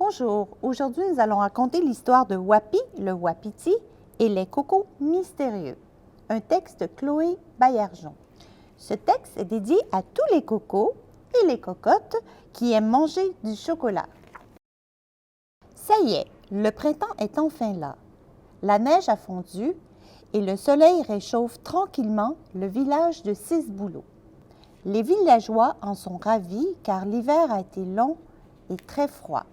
Bonjour, aujourd'hui nous allons raconter l'histoire de Wapi, le wapiti, et les cocos mystérieux. Un texte de Chloé Baillargeon. Ce texte est dédié à tous les cocos et les cocottes qui aiment manger du chocolat. Ça y est, le printemps est enfin là. La neige a fondu et le soleil réchauffe tranquillement le village de Six-Bouleaux. Les villageois en sont ravis car l'hiver a été long et très froid.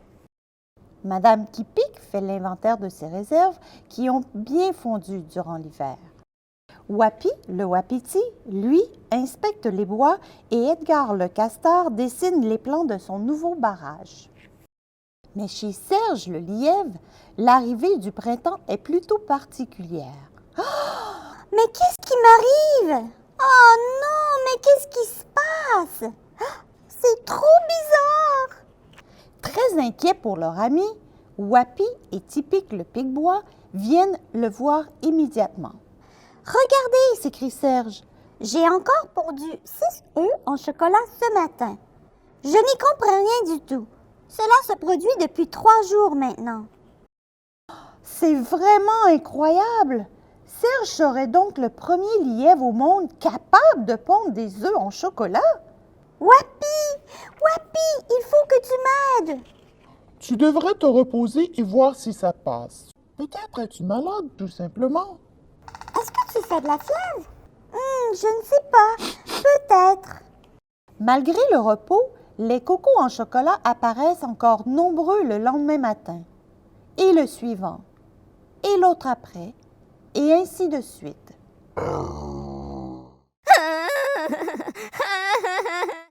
Madame Kipik fait l'inventaire de ses réserves qui ont bien fondu durant l'hiver. Wapi, le wapiti, lui, inspecte les bois et Edgar le castor dessine les plans de son nouveau barrage. Mais chez Serge le lièvre, l'arrivée du printemps est plutôt particulière. Mais qu'est-ce qui m'arrive? Oh non, mais qu'est-ce qui se passe? C'est trop bizarre! Très inquiets pour leur ami, Wapi et Tipik le pic-bois viennent le voir immédiatement. « Regardez !» s'écrie Serge. « J'ai encore pondu 6 œufs en chocolat ce matin. Je n'y comprends rien du tout. Cela se produit depuis 3 jours maintenant. » C'est vraiment incroyable! Serge serait donc le premier lièvre au monde capable de pondre des œufs en chocolat? Wapi! Wapi, il faut que tu m'aides! Tu devrais te reposer et voir si ça passe. Peut-être es-tu malade, tout simplement. Est-ce que tu fais de la fièvre? Je ne sais pas. Peut-être. Malgré le repos, les cocos en chocolat apparaissent encore nombreux le lendemain matin, et le suivant, et l'autre après, et ainsi de suite.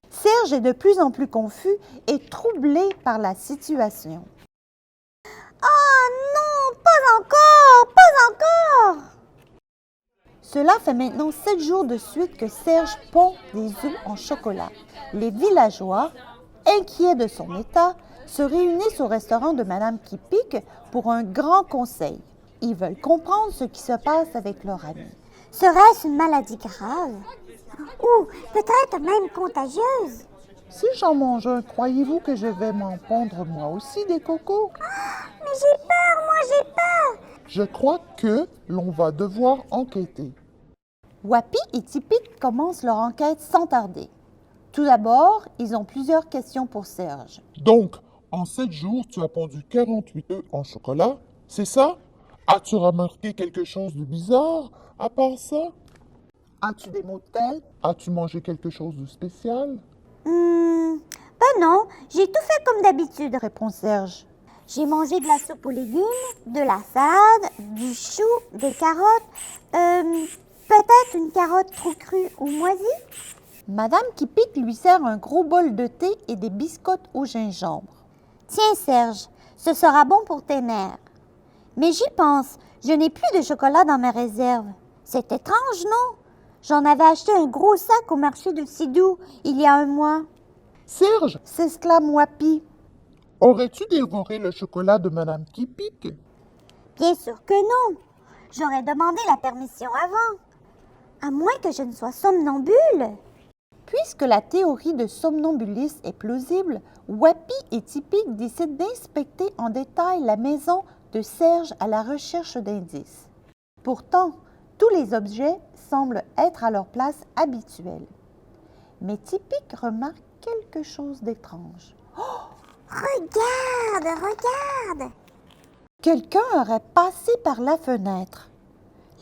Serge est de plus en plus confus et troublé par la situation. « Oh non, pas encore, pas encore! » Cela fait maintenant 7 jours de suite que Serge pond des œufs en chocolat. Les villageois, inquiets de son état, se réunissent au restaurant de Madame Kipik pour un grand conseil. Ils veulent comprendre ce qui se passe avec leur ami. Serait-ce une maladie grave? Ou peut-être même contagieuse? Si j'en mange un, croyez-vous que je vais m'en pondre moi aussi des cocos? Mais j'ai peur, moi j'ai peur! Je crois que l'on va devoir enquêter. Wapi et Tipik commencent leur enquête sans tarder. Tout d'abord, ils ont plusieurs questions pour Serge. Donc, en 7 jours, tu as pondu 48 œufs en chocolat, c'est ça? As-tu remarqué quelque chose de bizarre à part ça? As-tu des maux de tête? As-tu mangé quelque chose de spécial? Ben non, j'ai tout fait comme d'habitude, Répond Serge. J'ai mangé de la soupe aux légumes, de la salade, du chou, des carottes, peut-être une carotte trop crue ou moisie. Madame Kipik lui sert un gros bol de thé et des biscottes au gingembre. Tiens Serge, ce sera bon pour tes nerfs. Mais j'y pense, je n'ai plus de chocolat dans mes réserves. C'est étrange, non? J'en avais acheté un gros sac au marché de Sidou il y a un mois. Serge, S'exclame Wapi. aurais-tu dévoré le chocolat de Madame Kipik? Bien sûr que non. J'aurais demandé la permission avant. À moins que je ne sois somnambule. Puisque la théorie de somnambulisme est plausible, Wapi et Tipik décident d'inspecter en détail la maison de Serge à la recherche d'indices. Pourtant, tous les objets semblent être à leur place habituelle. Mais Tipik remarque quelque chose d'étrange. Regarde, regarde! Quelqu'un aurait passé par la fenêtre.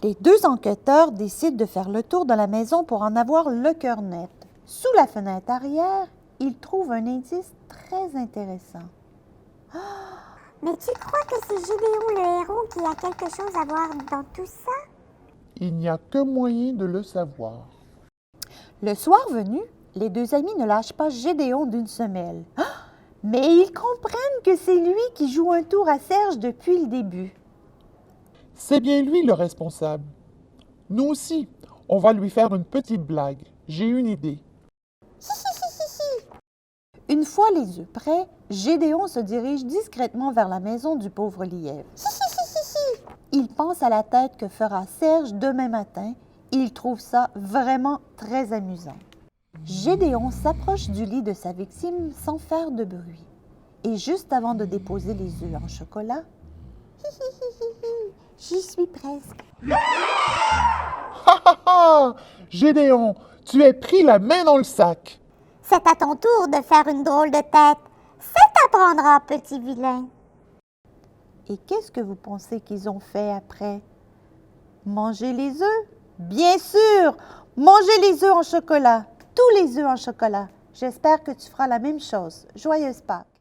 Les deux enquêteurs décident de faire le tour de la maison pour en avoir le cœur net. Sous la fenêtre arrière, ils trouvent un indice très intéressant. Mais tu crois que c'est Gédéon le héros qui a quelque chose à voir dans tout ça? Il n'y a que moyen de le savoir. Le soir venu, les deux amis ne lâchent pas Gédéon d'une semelle. Mais ils comprennent que c'est lui qui joue un tour à Serge depuis le début. C'est bien lui le responsable. Nous aussi, on va lui faire une petite blague. J'ai une idée. Une fois les œufs prêts, Gédéon se dirige discrètement vers la maison du pauvre lièvre. Il pense à la tête que fera Serge demain matin et il trouve ça vraiment très amusant. Gédéon s'approche du lit de sa victime sans faire de bruit. Et juste avant de déposer les œufs en chocolat, J'y suis presque. Ha ha ha! Gédéon, tu es pris la main dans le sac. C'est à ton tour de faire une drôle de tête. Ça t'apprendra, petit vilain. et qu'est-ce que vous pensez qu'ils ont fait après? Manger les œufs? Bien sûr! Manger les œufs en chocolat, tous les œufs en chocolat. J'espère que tu feras la même chose. Joyeuse Pâques!